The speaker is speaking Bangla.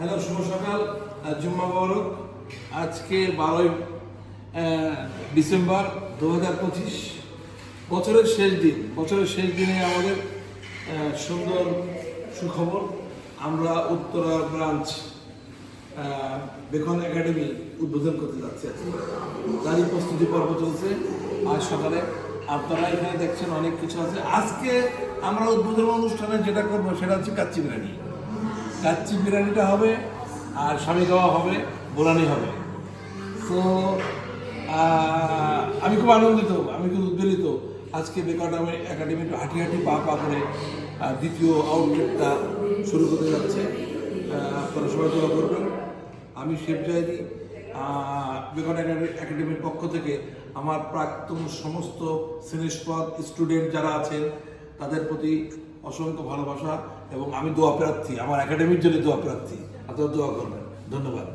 হ্যালো, শুভ সকাল, জুম্মা মোবারক। আজকে 12ই ডিসেম্বর 2025, বছরের শেষ দিনে আমাদের সুন্দর সুখবর। আমরা উত্তরা ব্রাঞ্চ বেকন একাডেমি উদ্বোধন করতে যাচ্ছি। তারই প্রস্তুতি পর্ব চলছে। আজ সকালে আপনারা এখানে দেখছেন অনেক কিছু আছে। আজকে আমরা উদ্বোধন অনুষ্ঠানে যেটা করবো সেটা হচ্ছে কাচ্চি বিরিয়ানি। কাচ্চি বিরিয়ানিটা হবে, আর স্বামী খাওয়া হবে, বোরানি হবে। তো আমি খুব আনন্দিত, আমি খুব উদ্বেলিত। আজকে বেকন একাডেমি হাঁটি পা করে দ্বিতীয় আউটলেটটা শুরু করতে যাচ্ছে। আপনারা সবাই দোয়া করবেন। আমি শেফ জাহিদি, বেকন একাডেমির পক্ষ থেকে আমার প্রাক্তন সমস্ত সিনিয়র স্টুডেন্ট যারা আছেন তাদের প্রতি অসংখ্য ভালোবাসা, এবং আমি দোয়া প্রার্থী, আমার একাডেমির জন্য দোয়া প্রার্থী। আপনারা দোয়া করবেন। ধন্যবাদ।